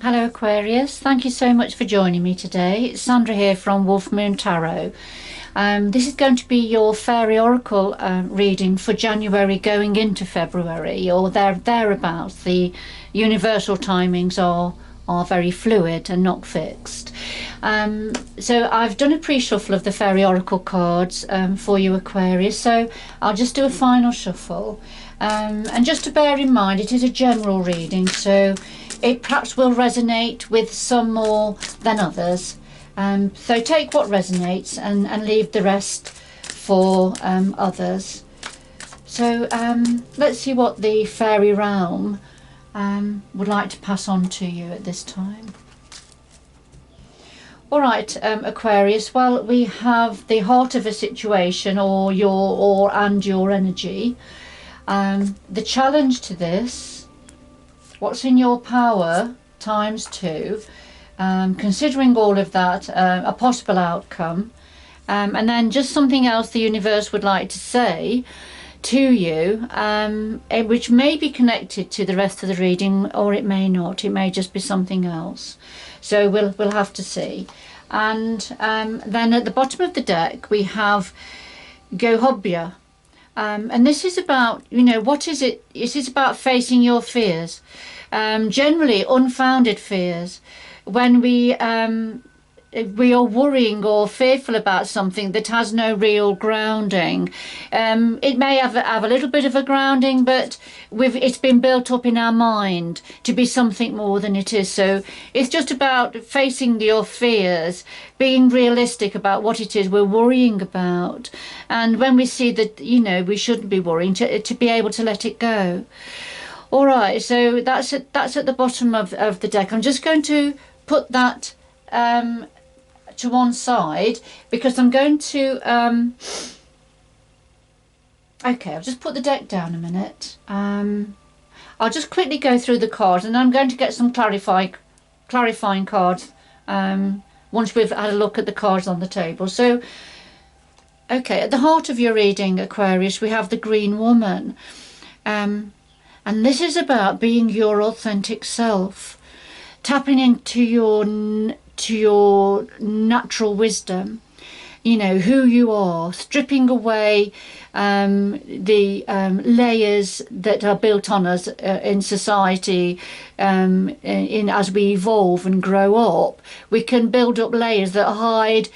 Hello Aquarius, thank you so much for joining me today. It's Sandra here from Wolf Moon Tarot. This is going to be your Fairy Oracle reading for January going into February, or thereabouts. The universal timings are very fluid and not fixed. So I've done a pre-shuffle of the Fairy Oracle cards for you Aquarius, so I'll just do a final shuffle. And just to bear in mind, it is a general reading, so it perhaps will resonate with some more than others. So take what resonates and leave the rest for others. So let's see what the fairy realm would like to pass on to you at this time. All right, Aquarius. Well, we have the heart of a situation, or your energy. The challenge to this, what's in your power times 2, considering all of that, a possible outcome, and then just something else the universe would like to say to you, which may be connected to the rest of the reading, or it may not. It may just be something else. So we'll have to see. And then at the bottom of the deck we have Gohobya. And this is about, what is it? This is about facing your fears, generally unfounded fears. When we are worrying or fearful about something that has no real grounding. It may have a little bit of a grounding, but it's been built up in our mind to be something more than it is. So it's just about facing your fears, being realistic about what it is we're worrying about. And when we see that, we shouldn't be worrying, to be able to let it go. All right, so that's at the bottom of the deck. I'm just going to put that to one side, because I'm going to okay, I'll just put the deck down a minute. I'll just quickly go through the cards, and I'm going to get some clarifying cards once we've had a look at the cards on the table. So okay, at the heart of your reading, Aquarius, we have the Green Woman, and this is about being your authentic self, tapping into your natural wisdom, who you are, stripping away the layers that are built on us in society. As we evolve and grow up, we can build up layers that hide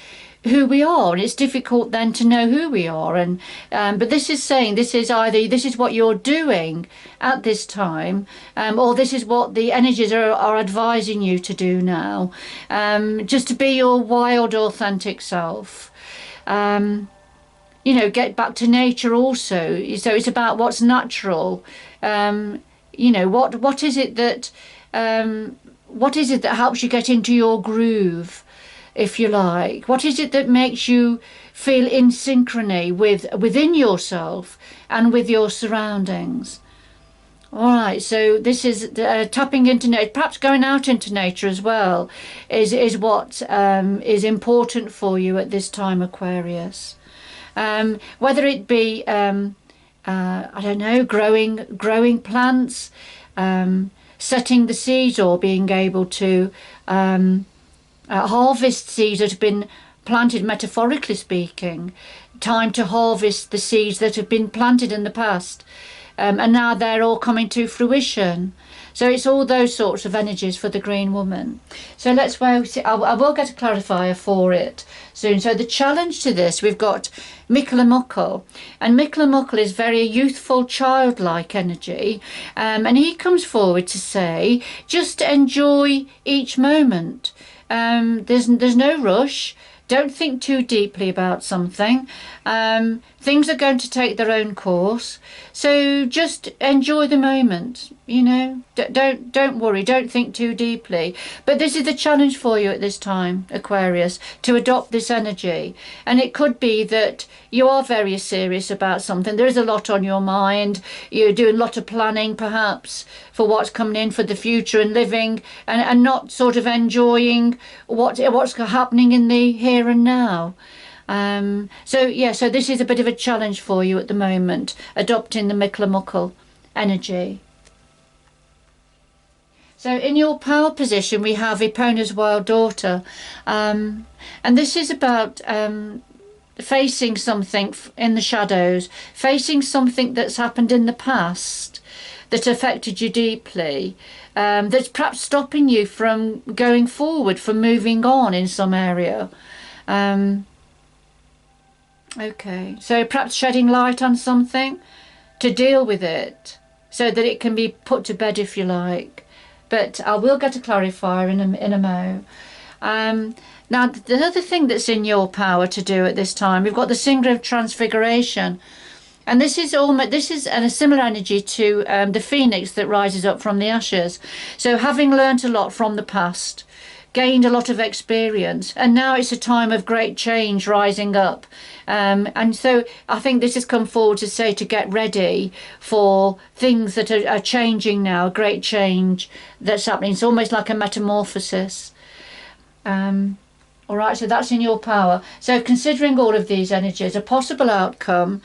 who we are, and it's difficult then to know who we are. And but this is saying, this is what you're doing at this time, or this is what the energies are advising you to do now, just to be your wild authentic self. Get back to nature also. So it's about what's natural. What is it that helps you get into your groove, if you like? What is it that makes you feel in synchrony within yourself and with your surroundings? All right, so this is tapping into nature, perhaps going out into nature as well, is what is important for you at this time, Aquarius. Whether it be I don't know, growing plants, setting the seeds, or being able to harvest seeds that have been planted, metaphorically speaking. Time to harvest the seeds that have been planted in the past, and now they're all coming to fruition. So it's all those sorts of energies for the Green Woman. So let's see. I will get a clarifier for it soon. So the challenge to this, we've got Miklamuckle, and Miklamuckle is very youthful, childlike energy, and he comes forward to say, just enjoy each moment. There's no rush. Don't think too deeply about something. Things are going to take their own course, so just enjoy the moment. Don't worry, don't think too deeply. But this is the challenge for you at this time, Aquarius, to adopt this energy. And it could be that you are very serious about something. There is a lot on your mind. You're doing a lot of planning, perhaps, for what's coming in for the future, and living and not sort of enjoying what's happening in the here and now. So this is a bit of a challenge for you at the moment, adopting the Miklamuckle energy. So in your power position, we have Epona's wild daughter. And this is about facing something in the shadows, facing something that's happened in the past that affected you deeply, that's perhaps stopping you from going forward, from moving on in some area. Okay, so perhaps shedding light on something to deal with it so that it can be put to bed, if you like. But I will get a clarifier in a mo. Now, the other thing that's in your power to do at this time, we've got the Singer of Transfiguration. And this is a similar energy to the phoenix that rises up from the ashes. So having learnt a lot from the past, gained a lot of experience, and now it's a time of great change rising up. And so I think this has come forward to say to get ready for things that are changing now, a great change that's happening. It's almost like a metamorphosis. All right, so that's in your power. So considering all of these energies, a possible outcome,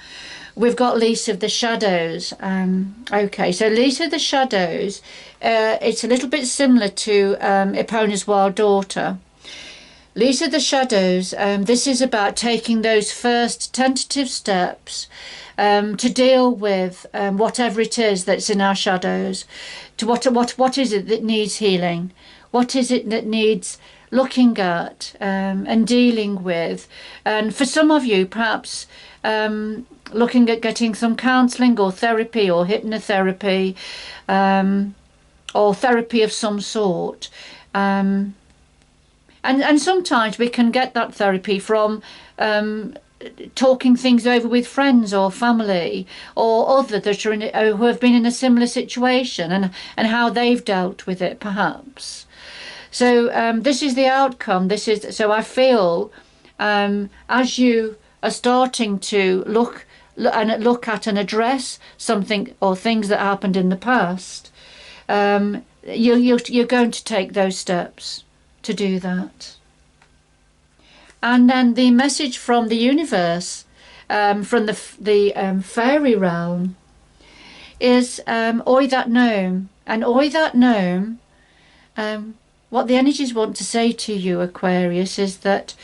we've got Lisa of the Shadows. Okay, so Lisa of the Shadows, it's a little bit similar to Epona's wild daughter. Lisa of the Shadows, this is about taking those first tentative steps to deal with whatever it is that's in our shadows. To what is it that needs healing? What is it that needs looking at and dealing with? And for some of you, perhaps looking at getting some counselling or therapy or hypnotherapy or therapy of some sort. And sometimes we can get that therapy from talking things over with friends or family or others that are who have been in a similar situation and how they've dealt with it, perhaps. So this is the outcome. So I feel as you are starting to look at and address something or things that happened in the past, you're going to take those steps to do that. And then the message from the universe, from the fairy realm, is Oi that gnome. And Oi that gnome, what the energies want to say to you, Aquarius, is that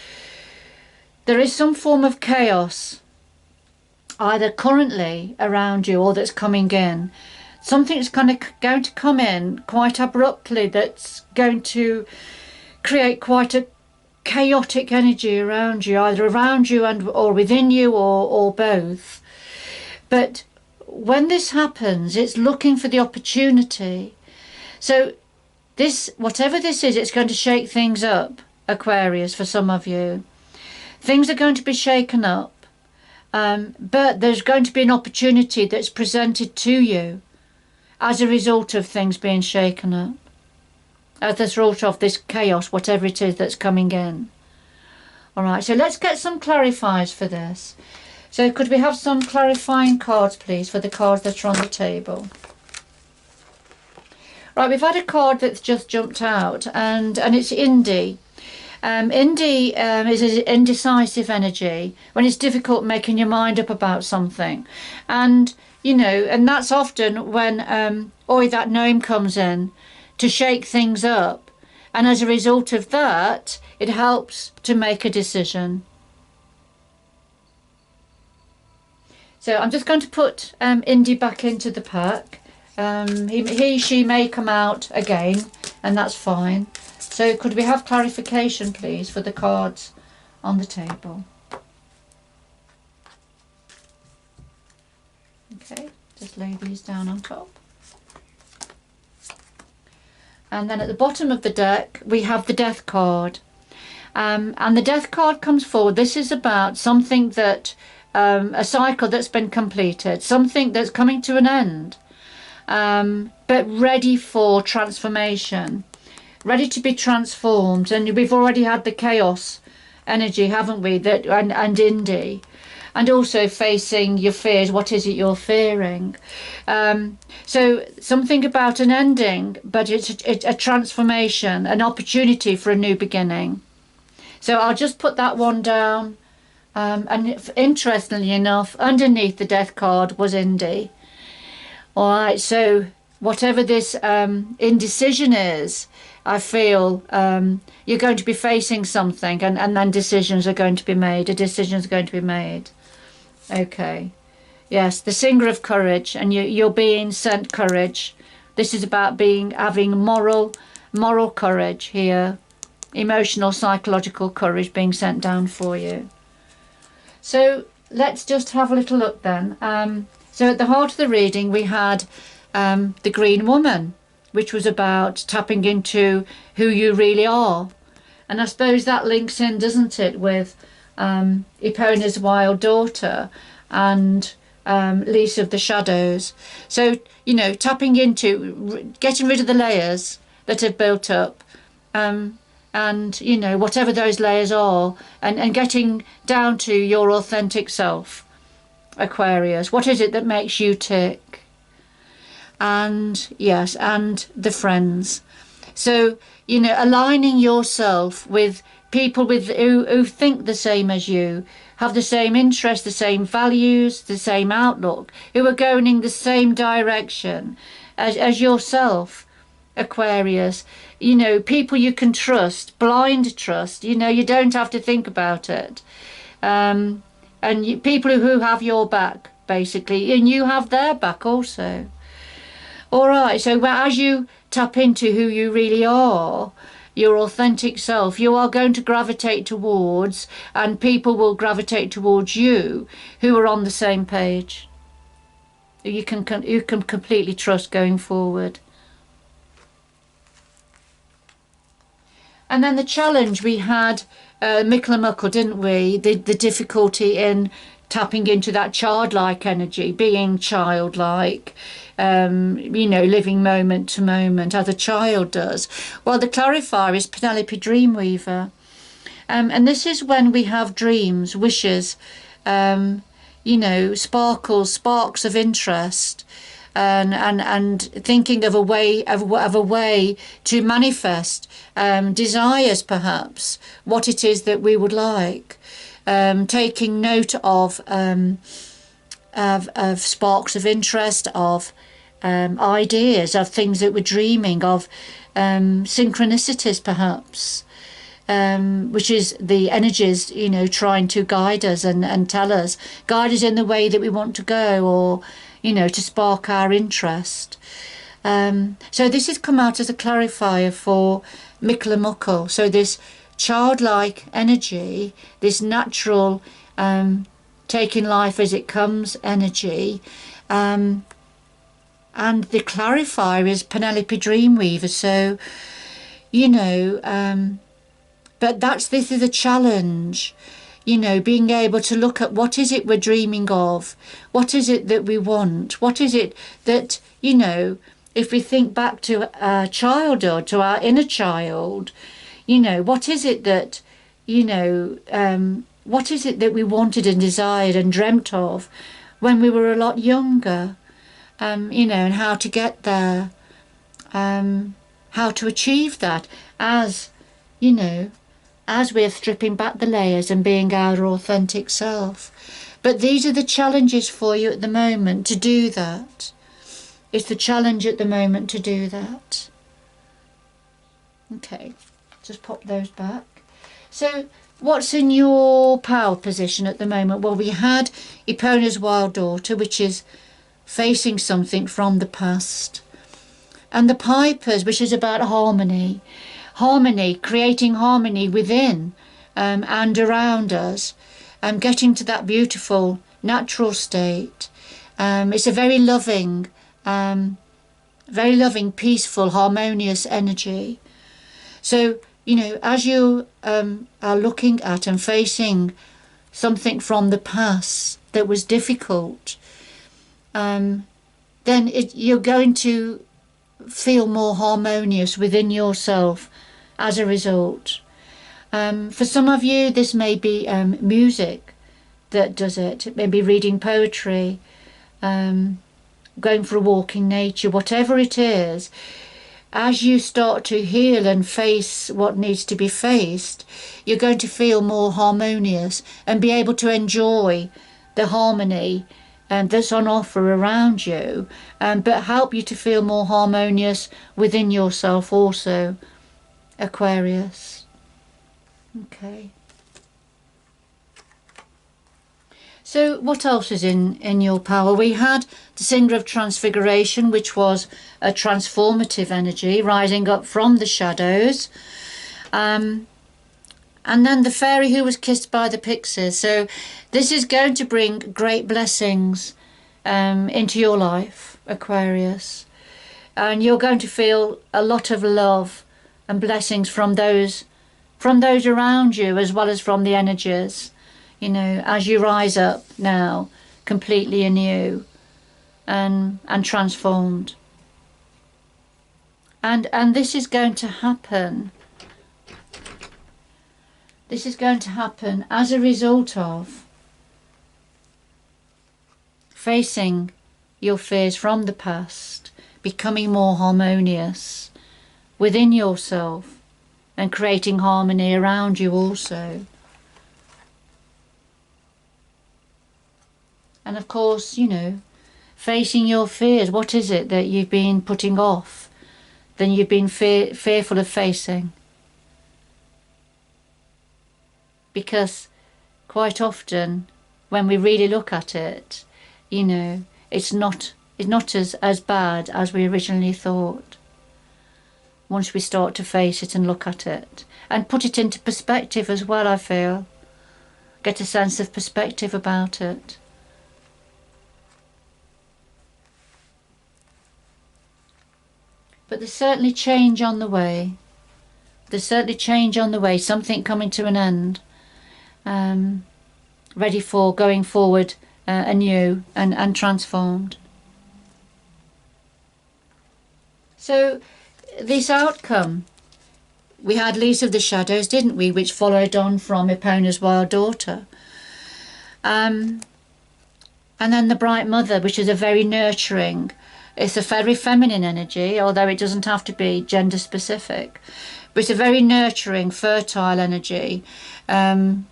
there is some form of chaos either currently around you or that's coming in. Something's going to come in quite abruptly that's going to create quite a chaotic energy around you, either around you or within you or both. But when this happens, it's looking for the opportunity. So whatever this is, it's going to shake things up, Aquarius, for some of you. Things are going to be shaken up, but there's going to be an opportunity that's presented to you as a result of things being shaken up, as a result of this chaos, whatever it is that's coming in. All right, so let's get some clarifiers for this. So could we have some clarifying cards, please, for the cards that are on the table? Right, we've had a card that's just jumped out, and it's Indie. Indie is an indecisive energy when it's difficult making your mind up about something. And, and that's often when Oi that gnome comes in to shake things up. And as a result of that, it helps to make a decision. So I'm just going to put Indie back into the pack. She may come out again, and that's fine. So could we have clarification, please, for the cards on the table? Okay, just lay these down on top. And then at the bottom of the deck, we have the Death card. And the Death card comes forward. This is about something that, a cycle that's been completed, something that's coming to an end, but ready for transformation. Ready to be transformed. And we've already had the chaos energy, haven't we, and Indie, and also facing your fears. What is it you're fearing? So something about an ending, but it's a transformation, an opportunity for a new beginning. So I'll just put that one down, and interestingly enough, underneath the Death card was Indie. All right, so whatever this indecision is, I feel you're going to be facing something, and then decisions are going to be made. A decision is going to be made. Okay. Yes, the singer of courage, and you're being sent courage. This is about having moral courage here. Emotional, psychological courage being sent down for you. So let's just have a little look then. So at the heart of the reading we had the Green Woman, which was about tapping into who you really are. And I suppose that links in, doesn't it, with Epona's Wild Daughter and Lease of the Shadows. So, you know, tapping into, getting rid of the layers that have built up, and, you know, whatever those layers are, and getting down to your authentic self, Aquarius. What is it that makes you tick? And, yes, and the friends. So, you know, aligning yourself with people who think the same as you, have the same interests, the same values, the same outlook, who are going in the same direction as yourself, Aquarius. You know, people you can trust, blind trust. You know, you don't have to think about it. And people who have your back, basically, and you have their back also. All right, so as you tap into who you really are, your authentic self, you are going to gravitate towards, and people will gravitate towards you who are on the same page. You can completely trust going forward. And then the challenge we had, Mickle and Muckle, didn't we? The difficulty in tapping into that childlike energy, being childlike, you know, living moment to moment as a child does. Well, the clarifier is Penelope Dreamweaver. And this is when we have dreams, wishes, you know, sparks of interest, and thinking of a way to manifest desires, perhaps, what it is that we would like. Taking note of sparks of interest, of ideas, of things that we're dreaming of, synchronicities perhaps, which is the energies, you know, trying to guide us and guide us in the way that we want to go, or, you know, to spark our interest. So this has come out as a clarifier for Mickle and Muckle. So this childlike energy, this natural taking life as it comes energy, and the clarifier is Penelope Dreamweaver. So, you know, but this is a challenge, you know, being able to look at what is it we're dreaming of, what is it that we want, what is it that, you know, if we think back to our childhood, to our inner child, you know, what is it that, you know, what is it that we wanted and desired and dreamt of when we were a lot younger, you know, and how to get there, how to achieve that as, you know, as we're stripping back the layers and being our authentic self. But these are the challenges for you at the moment to do that. It's the challenge at the moment to do that. Okay, just pop those back. So what's in your power position at the moment? Well, we had Epona's Wild Daughter, which is facing something from the past. And the Pipers, which is about harmony. Harmony, creating harmony within and around us, getting to that beautiful natural state. It's a very loving, peaceful, harmonious energy. So, you know, as you are looking at and facing something from the past that was difficult, then you're going to feel more harmonious within yourself as a result. For some of you, this may be music that does it. It may be reading poetry, going for a walk in nature, whatever it is. As you start to heal and face what needs to be faced, you're going to feel more harmonious and be able to enjoy the harmony that's on offer around you, but help you to feel more harmonious within yourself also, Aquarius. Okay. So what else is in your power? We had the Cinder of Transfiguration, which was a transformative energy rising up from the shadows. And then the fairy who was kissed by the pixies. So this is going to bring great blessings into your life, Aquarius. And you're going to feel a lot of love and blessings from those around you, as well as from the energies, you know, as you rise up now completely anew and transformed. And this is going to happen. This is going to happen as a result of facing your fears from the past, becoming more harmonious within yourself and creating harmony around you also. And of course, you know, facing your fears. What is it that you've been putting off, then you've been fearful of facing? Because quite often when we really look at it, you know, it's not as bad as we originally thought. Once we start to face it and look at it and put it into perspective as well, I feel, get a sense of perspective about it. But there's certainly change on the way. There's certainly change on the way, something coming to an end, ready for going forward anew and transformed. So this outcome, we had Lease of the Shadows, didn't we, which followed on from Epona's Wild Daughter. And then the Bright Mother, which is a very nurturing, it's a very feminine energy, although it doesn't have to be gender specific. But it's a very nurturing, fertile energy. And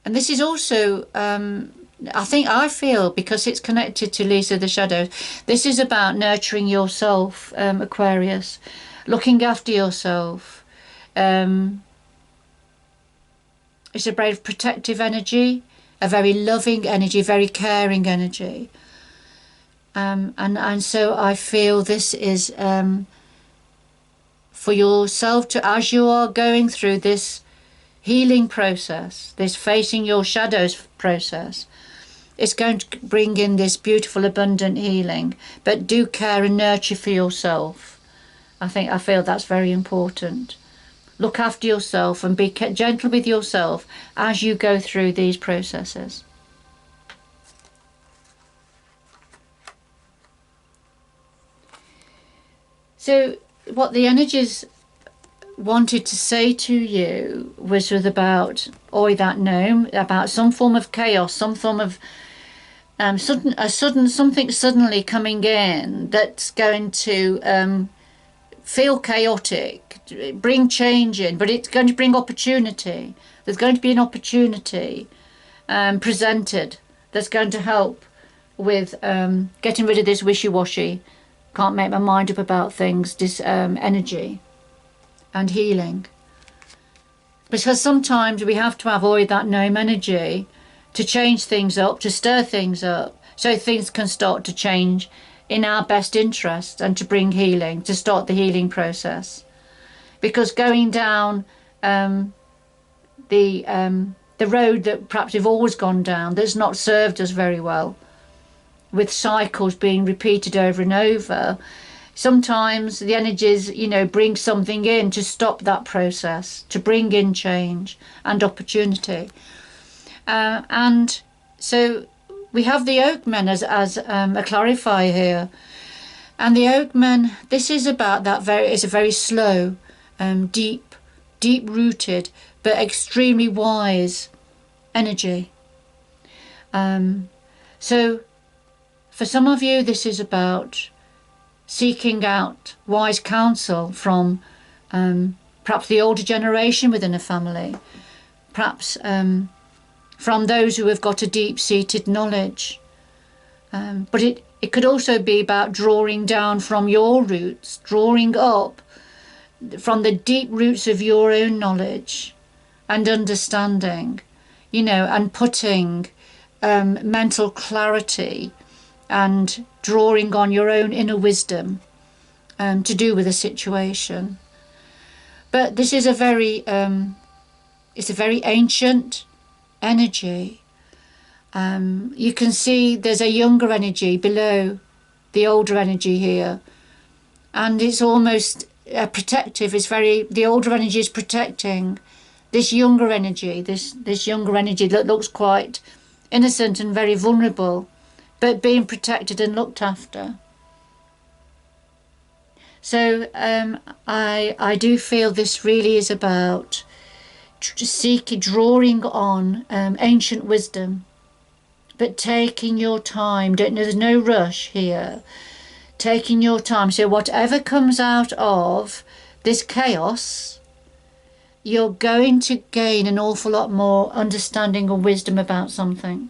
this is also, I feel, because it's connected to Lease of the Shadows, this is about nurturing yourself, Aquarius, looking after yourself. It's a very protective energy, a very loving energy, very caring energy. And so I feel this is for yourself to, as you are going through this healing process, this facing your shadows process, it's going to bring in this beautiful abundant healing. But do care and nurture for yourself. I feel that's very important. Look after yourself and be gentle with yourself as you go through these processes. So what the energies wanted to say to you was about Oi that gnome, about some form of chaos, some form of something suddenly coming in that's going to feel chaotic, bring change in, but it's going to bring opportunity. There's going to be an opportunity presented that's going to help with getting rid of this wishy-washy, can't make my mind up about things, this energy and healing. Because sometimes we have to avoid that gnome energy to change things up, to stir things up, so things can start to change in our best interest and to bring healing, to start the healing process. Because going down the road that perhaps we've always gone down, that's not served us very well, with cycles being repeated over and over, sometimes the energies, you know, bring something in to stop that process, to bring in change and opportunity. And so we have the Oakmen as a clarifier here. And the Oakmen, this is about that it's a very slow, deep-rooted, but extremely wise energy. So for some of you, this is about seeking out wise counsel from perhaps the older generation within a family, perhaps from those who have got a deep-seated knowledge. But it could also be about drawing down from your roots, drawing up from the deep roots of your own knowledge and understanding, you know, and putting mental clarity and drawing on your own inner wisdom to do with a situation. But this is a very it's a very ancient energy. You can see there's a younger energy below the older energy here, and it's almost protective. It's very, the older energy is protecting this younger energy, this younger energy that looks quite innocent and very vulnerable, but being protected and looked after. So I do feel this really is about drawing on ancient wisdom, but taking your time. There's no rush here. Taking your time. So whatever comes out of this chaos, you're going to gain an awful lot more understanding and wisdom about something.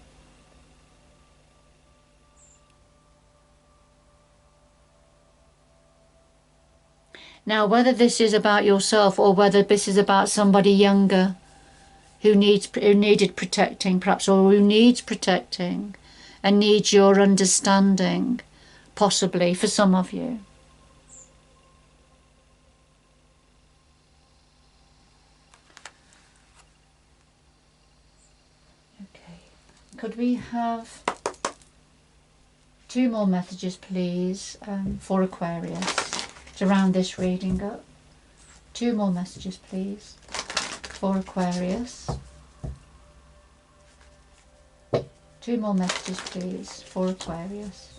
Now, whether this is about yourself or whether this is about somebody younger who needed protecting, perhaps, or who needs protecting and needs your understanding, possibly for some of you. Okay, could we have 2 more messages, please, for Aquarius? To round this reading up. 2 more messages, please, for Aquarius. 2 more messages, please, for Aquarius.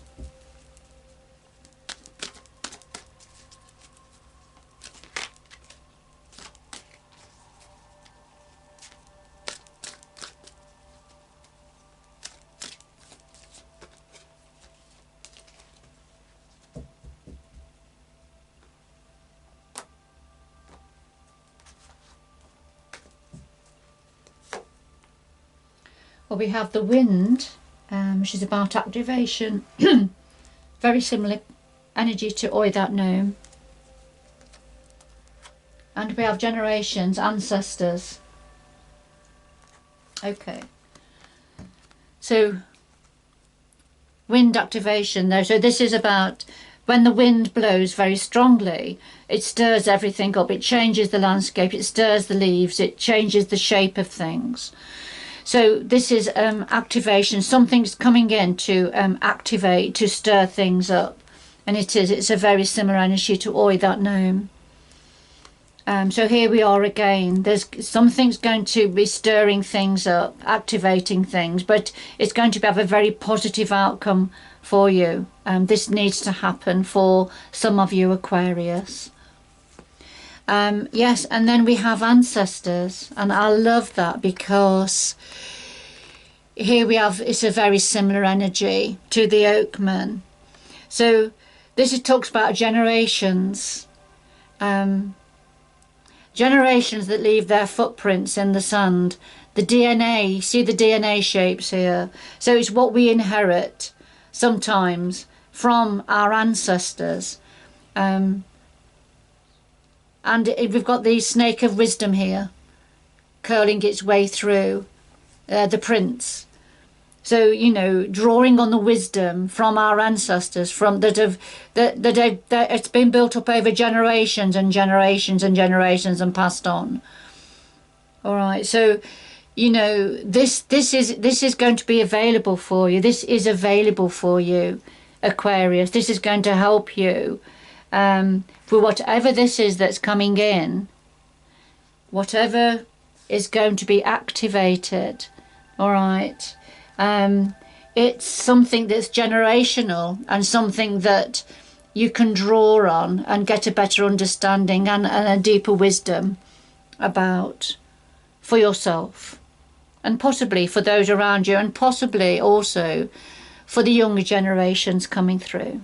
Well, we have the wind, which is about activation. Very similar energy to Oi That Gnome. And we have generations, ancestors. Okay. So, wind activation though. So this is about when the wind blows very strongly, it stirs everything up. It changes the landscape. It stirs the leaves. It changes the shape of things. So this is activation. Something's coming in to activate, to stir things up. And it's a very similar energy to Oi That Gnome. So here we are again. There's something's going to be stirring things up, activating things, but it's going to have a very positive outcome for you. This needs to happen for some of you Aquarius. Yes, and then we have ancestors, and I love that because here we have, it's a very similar energy to the Oakman. So this talks about generations, generations that leave their footprints in the sand. The DNA, see the DNA shapes here. So it's what we inherit sometimes from our ancestors. And we've got the snake of wisdom here, curling its way through the prints. So, you know, drawing on the wisdom from our ancestors, from that it's been built up over generations and generations and generations and passed on. All right, so, you know, this is going to be available for you. This is available for you, Aquarius. This is going to help you. For whatever this is that's coming in, whatever is going to be activated, all right, it's something that's generational and something that you can draw on and get a better understanding and a deeper wisdom about for yourself, and possibly for those around you, and possibly also for the younger generations coming through.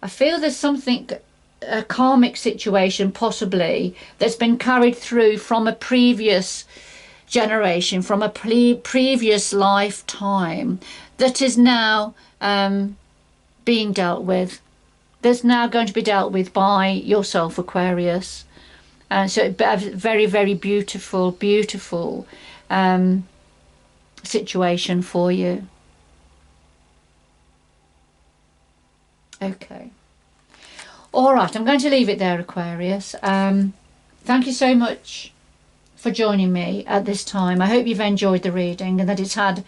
I feel there's something a karmic situation possibly that's been carried through from a previous generation, from a previous lifetime, that is now being dealt with. That's now going to be dealt with by yourself, Aquarius. And so a very, very beautiful, beautiful situation for you. Okay. All right, I'm going to leave it there, Aquarius. Thank you so much for joining me at this time. I hope you've enjoyed the reading and that it's had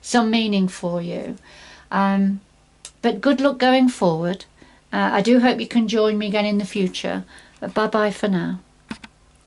some meaning for you. But good luck going forward. I do hope you can join me again in the future. Bye-bye for now.